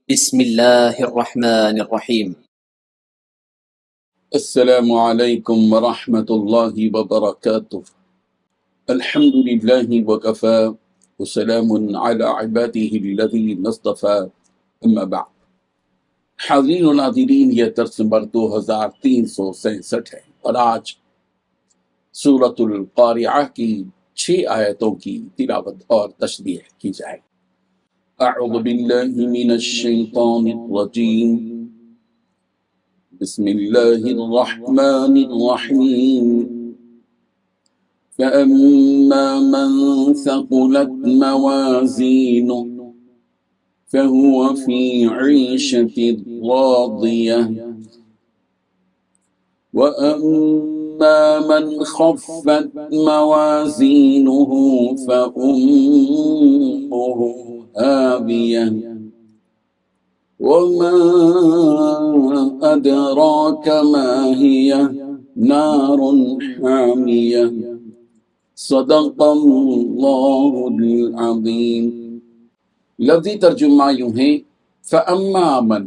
بسم الله الرحمن الرحيم. السلام عليكم ورحمة الله وبركاته. الحمد لله وكفى وسلام على عباده الذين اصطفى اما بعد. حاضرین و ناظرین، یہ درس نمبر 2363 ہے اور آج سورۃ القارعہ کی 6 آیتوں کی تلاوت اور تشریح کی جائے. اعوذ باللہ من الشیطان الرجیم، بسم اللہ الرحمن الرحیم. فأما من ثقلت موازینه فهو في عيشة راضية وأما من خفت موازينه فأمه هاوية وما أدراك ما هي نار حامية. صدق اللہ العظیم. لفظی ترجمہ یوں ہے، فَأَمَّا مَن،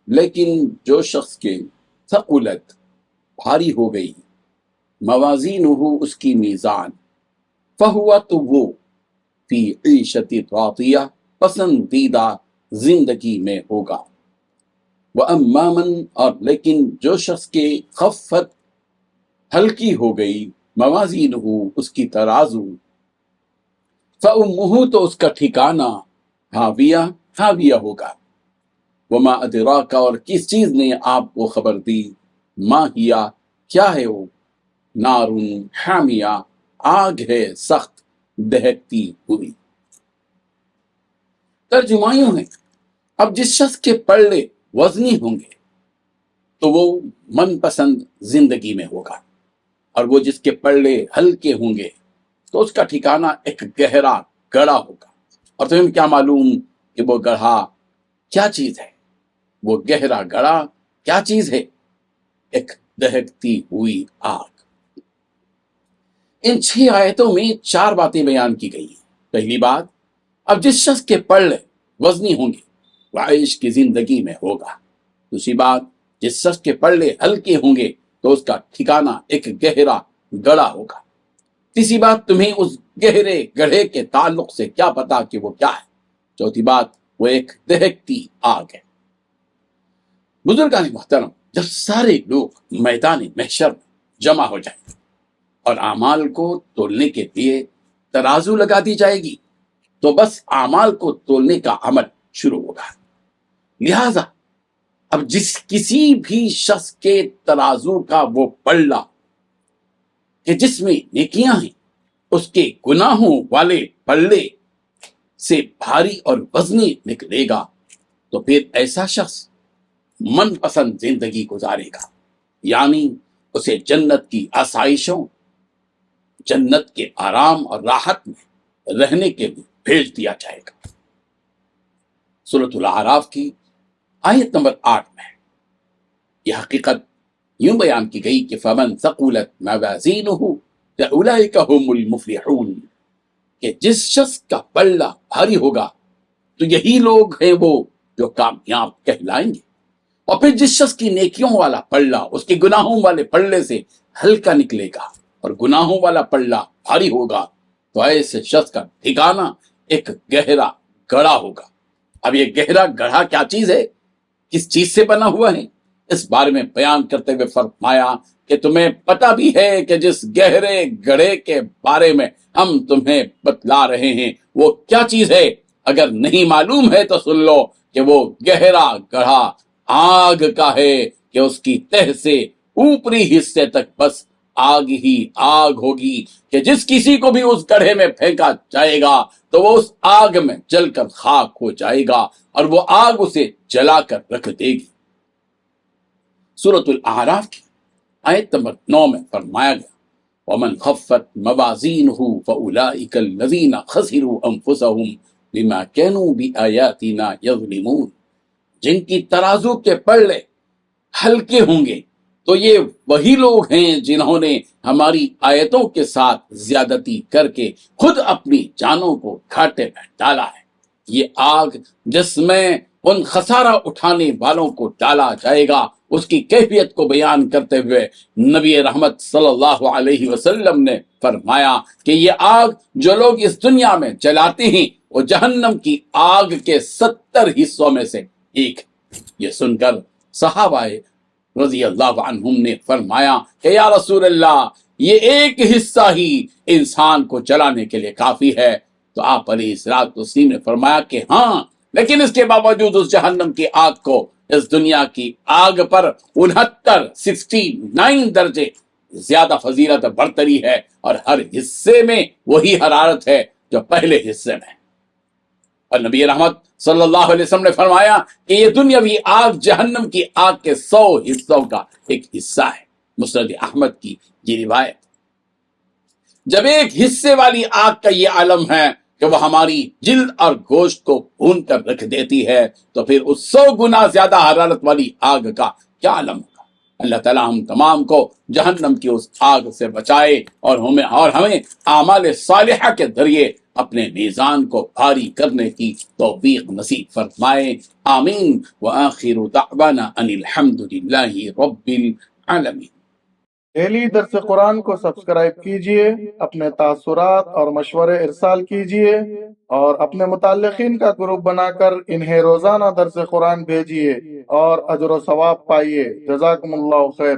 لیکن جو شخص کے ثقلت بھاری ہو گئی، موازینہ اس کی میزان، فَهُوَ تو وہ، فی عیشت راضیہ پسندیدہ زندگی میں ہوگا. وَأَمَّا مَن، اور لیکن جو شخص کے خفت ہلکی ہو گئی، موازینہ اس کی ترازو، فَأُمُّهُ تو اس کا ٹھکانہ، ہاویہ ہوگا. وما ادراک، اور کس چیز نے آپ کو خبر دی، ما ہیا کیا ہے وہ، نار حامیہ آگ ہے سخت دہکتی ہوئی. ترجمہ یوں ہے، اب جس شخص کے پلڑے وزنی ہوں گے تو وہ من پسند زندگی میں ہوگا، اور وہ جس کے پلڑے ہلکے ہوں گے تو اس کا ٹھکانہ ایک گہرا گڑھا ہوگا. اور تمہیں کیا معلوم کہ وہ گڑھا کیا چیز ہے، وہ گہرا گڑھا کیا چیز ہے، ایک دہکتی ہوئی آگ. ان 6 آیتوں میں 4 باتیں بیان کی گئی ہیں. پہلی بات، اب جس شخص کے پلڑے وزنی ہوں گے وہ عیش کی زندگی میں ہوگا. دوسری بات، جس شخص کے پلڑے ہلکے ہوں گے تو اس کا ٹھکانہ ایک گہرا گڑھا ہوگا. تیسری بات، تمہیں اس گہرے گڑھے کے تعلق سے کیا پتا کہ وہ کیا ہے. چوتھی بات، وہ ایک دہکتی آگ ہے. بزرگان محترم، جب سارے لوگ میدان محشر میں جمع ہو جائیں اور اعمال کو تولنے کے لیے ترازو لگا دی جائے گی تو بس اعمال کو تولنے کا عمل شروع ہوگا. لہذا اب کسی بھی شخص کے ترازو کا وہ پلڑا کہ جس میں نیکیاں ہیں، اس کے گناہوں والے پلڑے سے بھاری اور وزنی نکلے گا تو پھر ایسا شخص من پسند زندگی گزارے گا، یعنی اسے جنت کی آسائشوں، جنت کے آرام اور راحت میں رہنے کے لیے بھیج دیا جائے گا. سورۃ الاعراف کی آیت نمبر 8 میں یہ حقیقت یوں بیان کی گئی کہ فمن ثقلت موازینہ فاولئک هم المفلحون، کہ جس شخص کا پلڑا بھاری ہوگا تو یہی لوگ ہیں وہ جو کامیاب کہلائیں گے. اور پھر جس شخص کی نیکیوں والا پلڑا اس کے گناہوں والے پلڑے سے ہلکا نکلے گا اور گناہوں والا پلڑا بھاری ہوگا تو ایسے شخص کا ٹھکانہ ایک گہرا گڑھا ہوگا. اب یہ گہرا گڑھا کیا چیز ہے، کس چیز سے بنا ہوا ہے، اس بارے میں بیان کرتے ہوئے فرمایا کہ تمہیں پتہ بھی ہے کہ جس گہرے گڑھے کے بارے میں ہم تمہیں بتلا رہے ہیں وہ کیا چیز ہے. اگر نہیں معلوم ہے تو سن لو کہ وہ گہرا گڑھا آگ کا ہے کہ اس کی تہ سے اوپری حصے تک بس آگ ہی آگ ہوگی کہ جس کسی کو بھی اس گڑھے میں پھینکا جائے گا تو وہ اس آگ میں جل کر خاک ہو جائے گا اور وہ آگ اسے جلا کر رکھ دے گی. سورۃ الاعراف کی آیت نمبر 9 میں فرمایا گیا، وَمَنْ خَفَّتْ مَوَازِينُهُ فَأُولَئِكَ الَّذِينَ خَسِرُوا أَنفُسَهُمْ بِمَا كَانُوا بِآيَاتِنَا يَظْلِمُونَ. جن کی ترازو کے پلڑے ہلکے ہوں گے تو یہ وہی لوگ ہیں جنہوں نے ہماری آیتوں کے ساتھ زیادتی کر کے خود اپنی جانوں کو گھاٹے میں ڈالا ہے. یہ آگ جس میں ان خسارہ اٹھانے والوں کو ڈالا جائے گا۔ اس کی کیفیت کو بیان کرتے ہوئے نبی رحمت صلی اللہ علیہ وسلم نے فرمایا کہ یہ آگ جو لوگ اس دنیا میں جلاتے ہیں وہ جہنم کی آگ کے 70 حصوں میں سے ایک۔ یہ سن کر صحابہ رضی اللہ عنہم نے فرمایا کہ یا رسول اللہ، یہ ایک حصہ ہی انسان کو جلانے کے لیے کافی ہے۔ تو آپ علیہ الصلوۃ والتسلیم نے فرمایا کہ ہاں، لیکن اس کے باوجود اس جہنم کی آگ کو اس دنیا کی آگ پر 69 درجے زیادہ فضیلت برتری ہے، اور ہر حصے میں وہی حرارت ہے جو پہلے حصے میں۔ اور نبی رحمت صلی اللہ علیہ وسلم نے فرمایا کہ یہ دنیاوی آگ جہنم کی آگ کے 100 حصوں کا ایک حصہ ہے۔ مسند احمد کی یہ روایت۔ جب ایک حصے والی آگ کا یہ عالم ہے کہ وہ ہماری جلد اور گوشت کو بھون کر رکھ دیتی ہے، تو پھر اس 100 گنا زیادہ حرارت والی آگ کا کیا عالم ہوگا۔ اللہ تعالیٰ ہم تمام کو جہنم کی اس آگ سے بچائے اور ہمیں اعمال صالحہ کے ذریعے اپنے میزان کو بھاری کرنے کی توفیق نصیب فرمائے، آمین۔ وآخر دعوانا ان الحمد للہ رب العالمین۔ ڈیلی درس قرآن کو سبسکرائب کیجئے، اپنے تاثرات اور مشورے ارسال کیجئے، اور اپنے متعلقین کا گروپ بنا کر انہیں روزانہ درس قرآن بھیجئے اور اجر و ثواب پائیے۔ جزاکم اللہ خیر۔